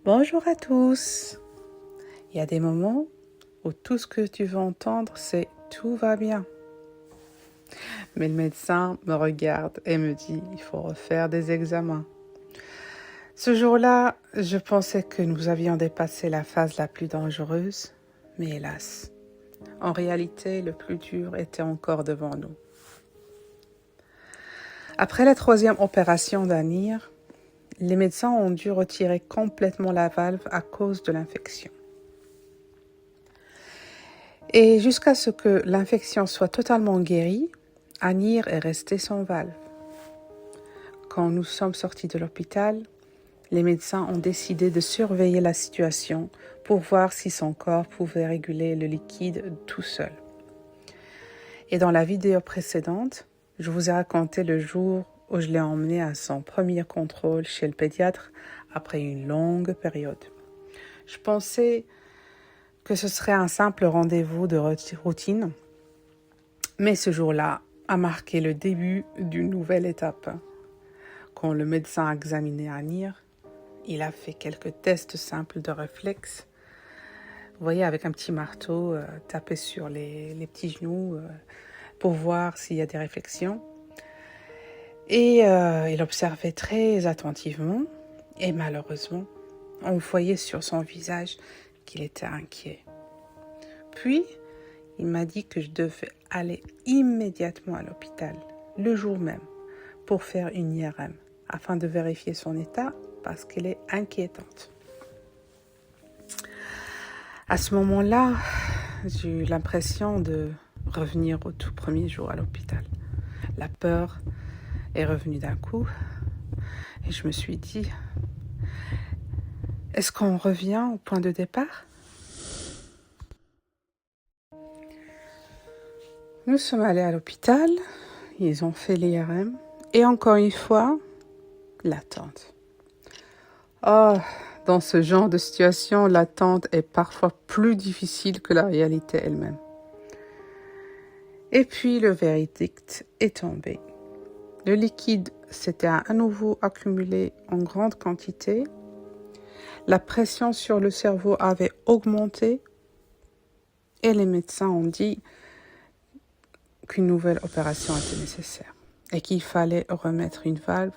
Bonjour à tous. Il y a des moments où tout ce que tu veux entendre, c'est tout va bien. Mais le médecin me regarde et me dit, il faut refaire des examens. Ce jour-là, je pensais que nous avions dépassé la phase la plus dangereuse, mais hélas, en réalité, le plus dur était encore devant nous. Après la 3e opération d'Anir, les médecins ont dû retirer complètement la valve à cause de l'infection. Et jusqu'à ce que l'infection soit totalement guérie, Anir est resté sans valve. Quand nous sommes sortis de l'hôpital, les médecins ont décidé de surveiller la situation pour voir si son corps pouvait réguler le liquide tout seul. Et dans la vidéo précédente, je vous ai raconté le jour où je l'ai emmené à son premier contrôle chez le pédiatre après une longue période. Je pensais que ce serait un simple rendez-vous de routine, mais ce jour-là a marqué le début d'une nouvelle étape. Quand le médecin a examiné Anir, il a fait quelques tests simples de réflexe. Vous voyez, avec un petit marteau, taper sur les petits genoux pour voir s'il y a des réflexions. Et il observait très attentivement et malheureusement, on voyait sur son visage qu'il était inquiet. Puis, il m'a dit que je devais aller immédiatement à l'hôpital, le jour même, pour faire une IRM, afin de vérifier son état parce qu'elle est inquiétante. À ce moment-là, j'ai eu l'impression de revenir au tout premier jour à l'hôpital. La peur est revenue d'un coup et je me suis dit, est-ce qu'on revient au point de départ ? Nous sommes allés à l'hôpital, ils ont fait l'IRM et encore une fois, l'attente. Oh, dans ce genre de situation, l'attente est parfois plus difficile que la réalité elle-même. Et puis le verdict est tombé. Le liquide s'était à nouveau accumulé en grande quantité. La pression sur le cerveau avait augmenté et les médecins ont dit qu'une nouvelle opération était nécessaire et qu'il fallait remettre une valve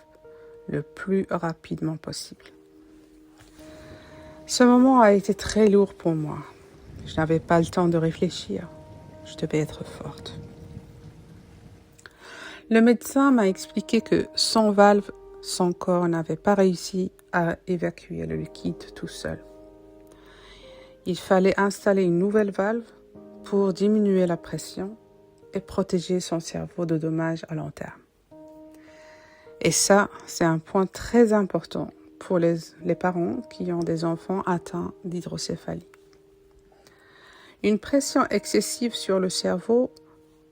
le plus rapidement possible. Ce moment a été très lourd pour moi. Je n'avais pas le temps de réfléchir. Je devais être forte. Le médecin m'a expliqué que sans valve, son corps n'avait pas réussi à évacuer le liquide tout seul. Il fallait installer une nouvelle valve pour diminuer la pression et protéger son cerveau de dommages à long terme. Et ça, c'est un point très important pour les parents qui ont des enfants atteints d'hydrocéphalie. Une pression excessive sur le cerveau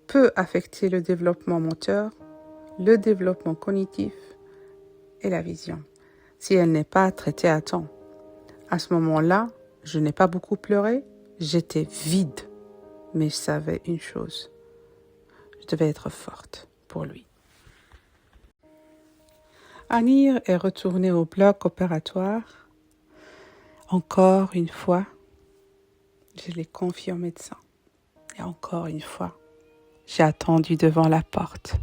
peut affecter le développement moteur, le développement cognitif et la vision, si elle n'est pas traitée à temps. À ce moment-là, je n'ai pas beaucoup pleuré, j'étais vide, mais je savais une chose, je devais être forte pour lui. Anir est retourné au bloc opératoire. Encore une fois, je l'ai confié au médecin. Et encore une fois, j'ai attendu devant la porte.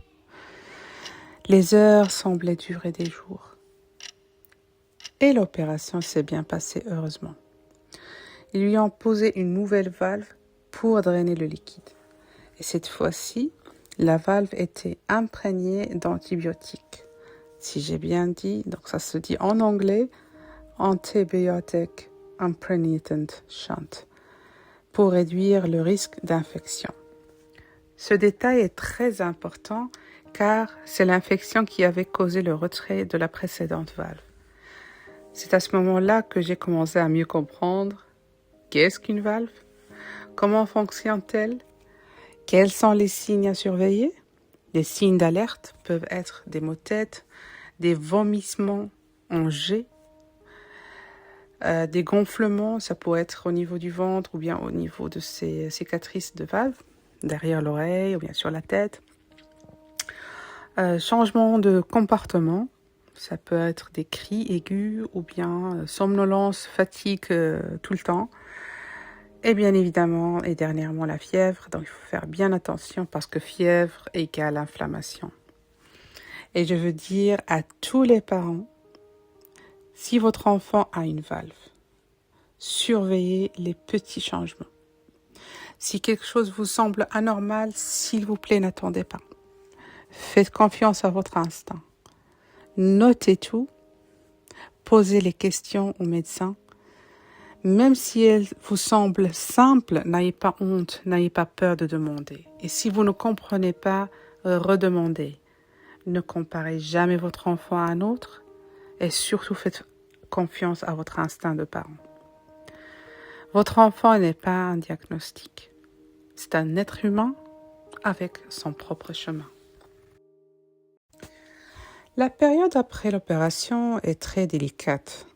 Les heures semblaient durer des jours. Et l'opération s'est bien passée, heureusement. Ils lui ont posé une nouvelle valve pour drainer le liquide. Et cette fois-ci, la valve était imprégnée d'antibiotiques. Si j'ai bien dit, donc ça se dit en anglais, Antibiotic Impregnated Shunt, pour réduire le risque d'infection. Ce détail est très important car c'est l'infection qui avait causé le retrait de la précédente valve. C'est à ce moment-là que j'ai commencé à mieux comprendre qu'est-ce qu'une valve, comment fonctionne-t-elle, quels sont les signes à surveiller. Les signes d'alerte peuvent être des maux de tête, des vomissements en jet, des gonflements, ça peut être au niveau du ventre ou bien au niveau de ces cicatrices de valve, derrière l'oreille ou bien sur la tête. Changement de comportement, Ça peut être des cris aigus ou bien somnolence, fatigue tout le temps. Et bien évidemment, et dernièrement, la fièvre. Donc, il faut faire bien attention parce que fièvre égale inflammation. Et je veux dire à tous les parents, si votre enfant a une valve, surveillez les petits changements. Si quelque chose vous semble anormal, s'il vous plaît, n'attendez pas. Faites confiance à votre instinct. Notez tout. Posez les questions au médecin. Même si elles vous semblent simples, n'ayez pas honte, n'ayez pas peur de demander. Et si vous ne comprenez pas, redemandez. Ne comparez jamais votre enfant à un autre et surtout faites confiance à votre instinct de parent. Votre enfant n'est pas un diagnostic. C'est un être humain avec son propre chemin. La période après l'opération est très délicate.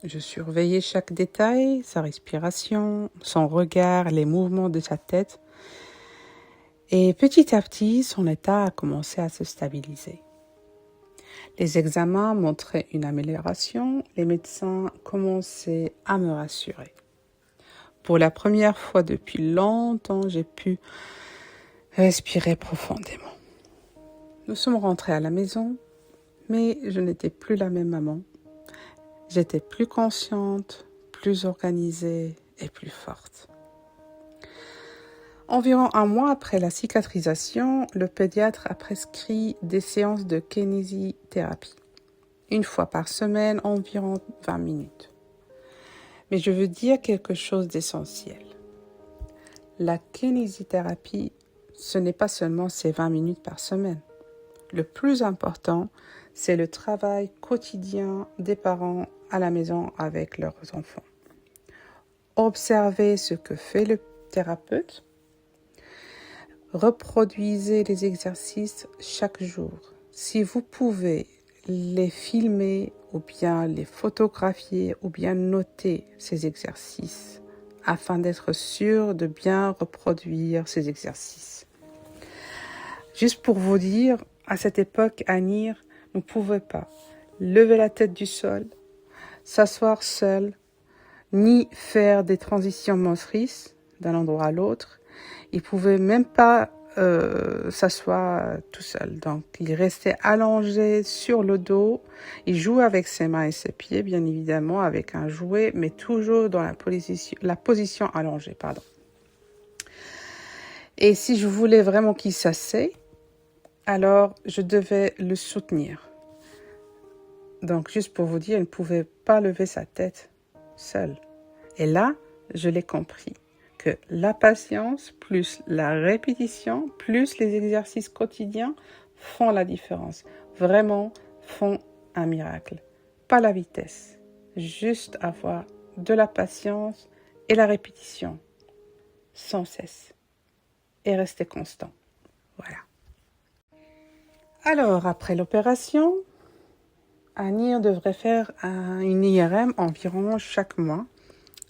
Je surveillais chaque détail, sa respiration, son regard, les mouvements de sa tête. Et petit à petit, son état a commencé à se stabiliser. Les examens montraient une amélioration. Les médecins commençaient à me rassurer. Pour la première fois depuis longtemps, j'ai pu respirer profondément. Nous sommes rentrés à la maison, mais je n'étais plus la même maman. J'étais plus consciente, plus organisée et plus forte. Environ un mois après la cicatrisation, le pédiatre a prescrit des séances de kinésithérapie. Une fois par semaine, environ 20 minutes. Mais je veux dire quelque chose d'essentiel. La kinésithérapie, ce n'est pas seulement ces 20 minutes par semaine. Le plus important, c'est le travail quotidien des parents à la maison avec leurs enfants. Observez ce que fait le thérapeute. Reproduisez les exercices chaque jour. Si vous pouvez les filmer ou bien les photographier ou bien noter ces exercices afin d'être sûr de bien reproduire ces exercices. Juste pour vous dire, à cette époque, Anir ne pouvait pas lever la tête du sol, s'asseoir seul, ni faire des transitions motrices d'un endroit à l'autre. Il pouvait même pas s'asseoir tout seul. Donc, il restait allongé sur le dos. Il jouait avec ses mains et ses pieds, bien évidemment, avec un jouet, mais toujours dans la position allongée. Et si je voulais vraiment qu'il s'asseye, alors je devais le soutenir. Donc, juste pour vous dire, il ne pouvait pas lever sa tête seul. Et là, je l'ai compris, que la patience, plus la répétition, plus les exercices quotidiens font la différence. Vraiment font un miracle. Pas la vitesse, juste avoir de la patience et la répétition, sans cesse. Et rester constant. Voilà. Alors, après l'opération, Anir devrait faire une IRM environ chaque mois.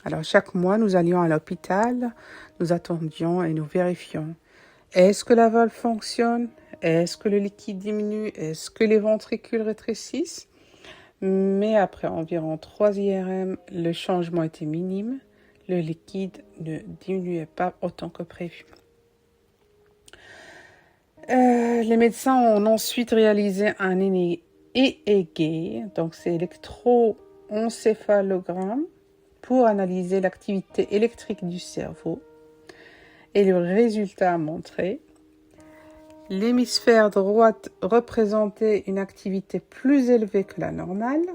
Alors, chaque mois, nous allions à l'hôpital, nous attendions et nous vérifions. Est-ce que la valve fonctionne? Est-ce que le liquide diminue? Est-ce que les ventricules rétrécissent? Mais après environ 3 IRM, le changement était minime. Le liquide ne diminuait pas autant que prévu. Les médecins ont ensuite réalisé un EEG, donc c'est électroencéphalogramme, pour analyser l'activité électrique du cerveau. Et le résultat a montré l'hémisphère droite représentait une activité plus élevée que la normale,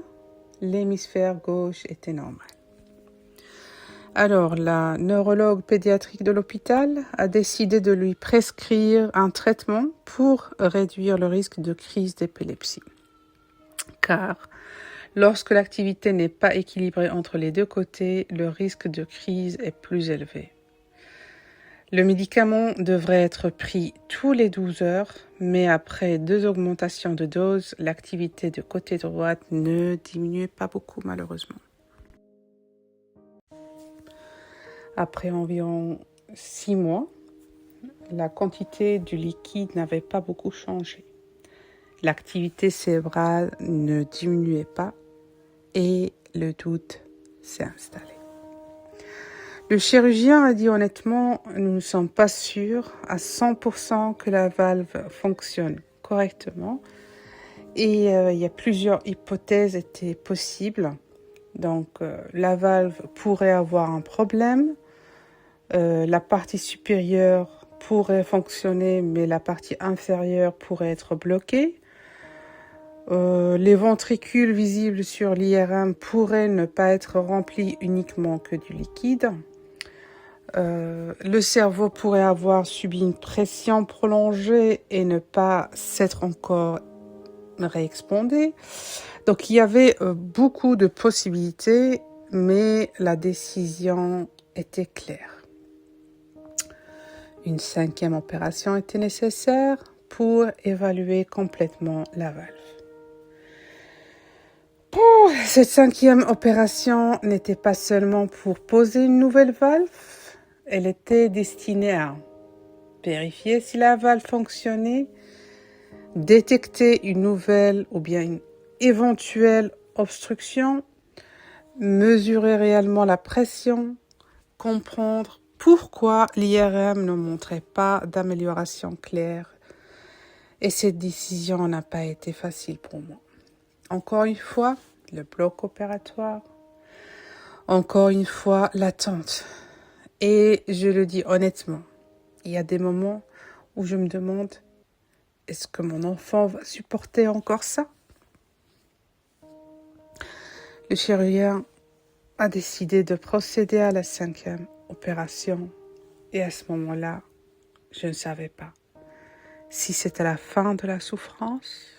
l'hémisphère gauche était normal. Alors, la neurologue pédiatrique de l'hôpital a décidé de lui prescrire un traitement pour réduire le risque de crise d'épilepsie. Car lorsque l'activité n'est pas équilibrée entre les deux côtés, le risque de crise est plus élevé. Le médicament devrait être pris tous les 12 heures, mais après 2 augmentations de dose, l'activité de côté droit ne diminuait pas beaucoup malheureusement. Après environ 6 mois, la quantité du liquide n'avait pas beaucoup changé. l'activité cérébrale ne diminuait pas et le doute s'est installé. Le chirurgien a dit honnêtement, nous ne sommes pas sûrs à 100% que la valve fonctionne correctement. Et il y a plusieurs hypothèses étaient possibles. Donc la valve pourrait avoir un problème. La partie supérieure pourrait fonctionner, mais la partie inférieure pourrait être bloquée. Les ventricules visibles sur l'IRM pourraient ne pas être remplis uniquement que du liquide. Le cerveau pourrait avoir subi une pression prolongée et ne pas s'être encore réexpandé. Donc il y avait beaucoup de possibilités, mais la décision était claire. Une 5e opération était nécessaire pour évaluer complètement la valve. Cette 5e opération n'était pas seulement pour poser une nouvelle valve, elle était destinée à vérifier si la valve fonctionnait, détecter une nouvelle ou bien une éventuelle obstruction, mesurer réellement la pression, comprendre pourquoi l'IRM ne montrait pas d'amélioration claire. Et cette décision n'a pas été facile pour moi. Encore une fois, le bloc opératoire. Encore une fois, l'attente. Et je le dis honnêtement, il y a des moments où je me demande, est-ce que mon enfant va supporter encore ça? Le chirurgien a décidé de procéder à la 5e opération. Et à ce moment-là, je ne savais pas si c'était la fin de la souffrance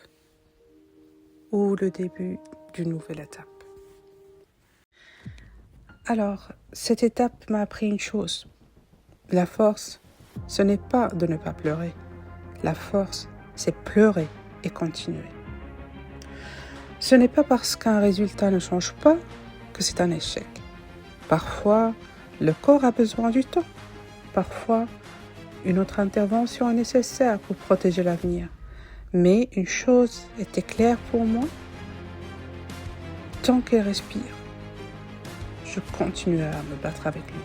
ou le début d'une nouvelle étape. Alors, cette étape m'a appris une chose. La force, ce n'est pas de ne pas pleurer. La force, c'est pleurer et continuer. Ce n'est pas parce qu'un résultat ne change pas que c'est un échec. Parfois, le corps a besoin du temps. Parfois, une autre intervention est nécessaire pour protéger l'avenir. Mais une chose était claire pour moi. Tant qu'elle respire, je continuerai à me battre avec lui.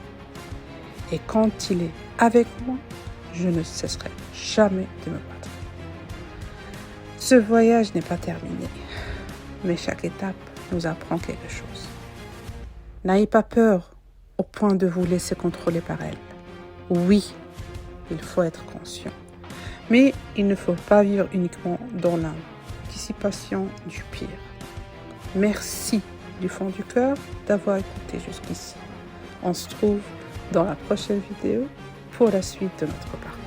Et quand il est avec moi, je ne cesserai jamais de me battre. Ce voyage n'est pas terminé, mais chaque étape nous apprend quelque chose. N'ayez pas peur au point de vous laisser contrôler par elle. Oui, il faut être conscient, mais il ne faut pas vivre uniquement dans l'anticipation du pire. Merci du fond du cœur d'avoir écouté jusqu'ici. On se trouve dans la prochaine vidéo pour la suite de notre parcours.